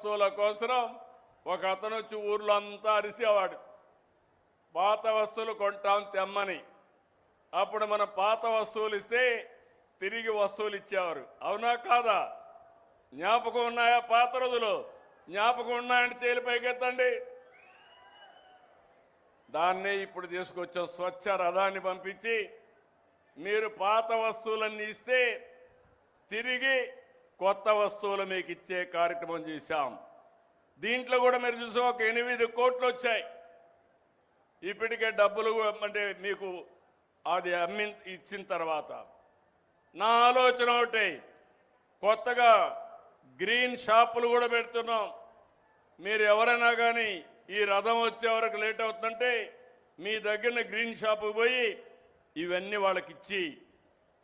వస్తువుల కోసం ఒక అతను వచ్చి ఊర్లో అంతా అరిసేవాడు, పాత వస్తువులు కొంటాం తెమ్మని. అప్పుడు మనం పాత వస్తువులు ఇస్తే తిరిగి వస్తువులు ఇచ్చేవారు. అవునా కాదా? జ్ఞాపకం ఉన్నాయా? పాత రోజులు జ్ఞాపకం ఉన్నాయంటే చేలు పైకెత్తండి. దాన్నే ఇప్పుడు తీసుకొచ్చాం. స్వచ్ఛ రథాన్ని పంపించి మీరు పాత వస్తువులన్నీ ఇస్తే తిరిగి కొత్త వస్తువులు మీకు ఇచ్చే కార్యక్రమం చేశాం. దీంట్లో కూడా మీరు చూసే ఒక 8 కోట్లు వచ్చాయి. ఇప్పటికే డబ్బులు అంటే మీకు అది ఇచ్చిన తర్వాత నా ఆలోచన ఒకటి, కొత్తగా గ్రీన్ షాపులు కూడా పెడుతున్నాం. మీరు ఎవరైనా కానీ ఈ రథం వచ్చే వరకు లేట్ అవుతుందంటే మీ దగ్గర గ్రీన్ షాపుకి పోయి ఇవన్నీ వాళ్ళకి ఇచ్చి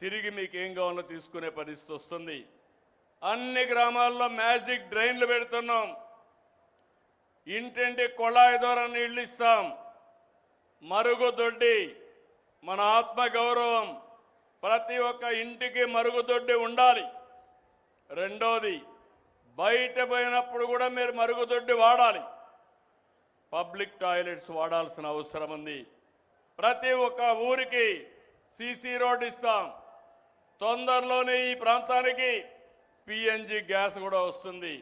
తిరిగి మీకు ఏం కావాలో తీసుకునే పరిస్థితి వస్తుంది. అన్ని గ్రామాల్లో మ్యాజిక్ డ్రైన్లు పెడుతున్నాం. ఇంటింటి కొళాయి ద్వారా నీళ్లు ఇస్తాం. మరుగుదొడ్డి మన ఆత్మ గౌరవం. ప్రతి ఒక్క ఇంటికి మరుగుదొడ్డి ఉండాలి. రెండోది, బయట పోయినప్పుడు కూడా మీరు మరుగుదొడ్డి వాడాలి. పబ్లిక్ టాయిలెట్స్ వాడాల్సిన అవసరం ఉంది. ప్రతి ఒక్క ఊరికి సీసీ రోడ్ ఇస్తాం. తొందరలోనే ఈ ప్రాంతానికి పిఎన్జి గ్యాస్ కూడా వస్తుంది.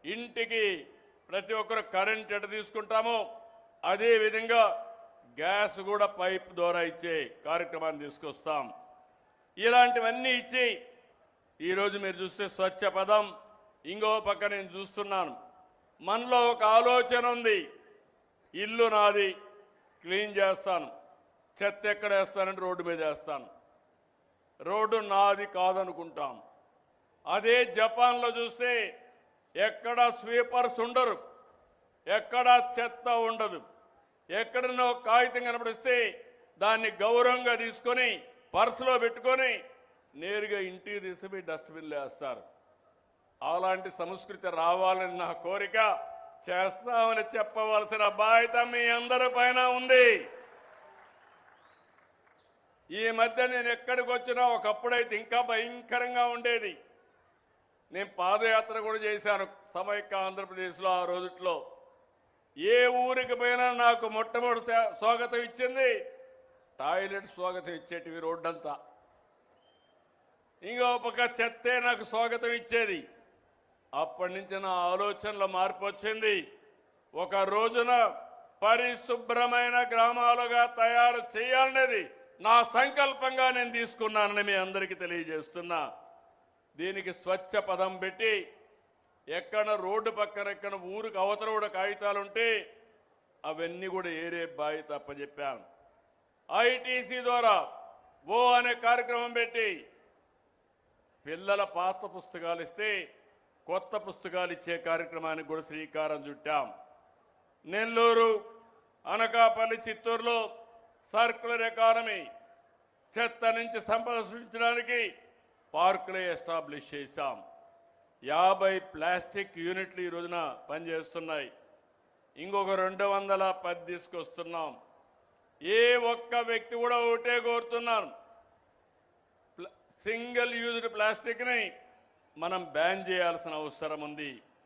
ఇంటికి ప్రతి ఒక్కరు కరెంట్ ఎట తీసుకుంటామో అదే విధంగా గ్యాస్ కూడా పైప్ ద్వారా ఇచ్చే కార్యక్రమాన్ని తీసుకొస్తాం. ఇలాంటివన్నీ ఇచ్చి ఈరోజు మీరు చూస్తే స్వచ్ఛ పదం, ఇంకో పక్క నేను చూస్తున్నాను మనలో ఒక ఆలోచన ఉంది, ఇల్లు నాది క్లీన్ చేస్తాను, చెత్త ఎక్కడ వేస్తానంటే రోడ్డు మీద వేస్తాను. రోడ్డు నాది కాదనుకుంటాం. అదే జపాన్లో చూస్తే ఎక్కడ స్వీపర్స్ ఉండరు, ఎక్కడ చెత్త ఉండదు. ఎక్కడనో కాగితం కనపడిస్తే దాన్ని గౌరవంగా తీసుకొని పర్సులో పెట్టుకొని నేరుగా ఇంటికి తీసుకుపోయి డస్ట్బిన్లో వేస్తారు. అలాంటి సంస్కృతి రావాలని నా కోరిక. చేస్తామని చెప్పవలసిన బాధ్యత మీ అందరి పైన ఉంది. ఈ మధ్య నేను ఎక్కడికి వచ్చినా ఒకప్పుడైతే ఇంకా భయంకరంగా ఉండేది. నేను పాదయాత్ర కూడా చేశాను సమైక్య ఆంధ్రప్రదేశ్లో. ఆ రోజుట్లో ఏ ఊరికి పోయినా నాకు మొట్టమొదటి స్వాగతం ఇచ్చింది టాయిలెట్ స్వాగతం ఇచ్చేటివి రోడ్డంతా. ఇంకో పక్క చెత్తే నాకు స్వాగతం ఇచ్చేది. అప్పటి నుంచి నా ఆలోచనలో మార్పు వచ్చింది. ఒక రోజున పరిశుభ్రమైన గ్రామాలుగా తయారు చేయాలనేది నా సంకల్పంగా నేను తీసుకున్నానని మీ అందరికీ తెలియజేస్తున్నా. దీనికి స్వచ్ఛ పదం పెట్టి ఎక్కడ రోడ్డు పక్కన ఎక్కడ ఊరికి అవతల కూడా కాగితాలుంటే అవన్నీ కూడా ఏరే బాధ్యత అప్పచెప్పాను. ఐటీసీ ద్వారా ఓ అనే కార్యక్రమం పెట్టి పిల్లల పాత పుస్తకాలు ఇస్తే కొత్త పుస్తకాలు ఇచ్చే కార్యక్రమానికి కూడా శ్రీకారం చుట్టాం. నెల్లూరు, అనకాపల్లి, చిత్తూరులో సర్క్యులర్ ఎకానమీ, చెత్త నుంచి సంపద సృష్టించడానికి పార్కులే ఎస్టాబ్లిష్ చేశాం. 50 ప్లాస్టిక్ యూనిట్లు ఈ రోజున పనిచేస్తున్నాయి. ఇంకొక 210 తీసుకొస్తున్నాం. ఏ ఒక్క వ్యక్తి కూడా ఒకటే కోరుతున్నాను, సింగిల్ యూజ్డ్ ప్లాస్టిక్ని మనం బ్యాన్ చేయాల్సిన అవసరం ఉంది.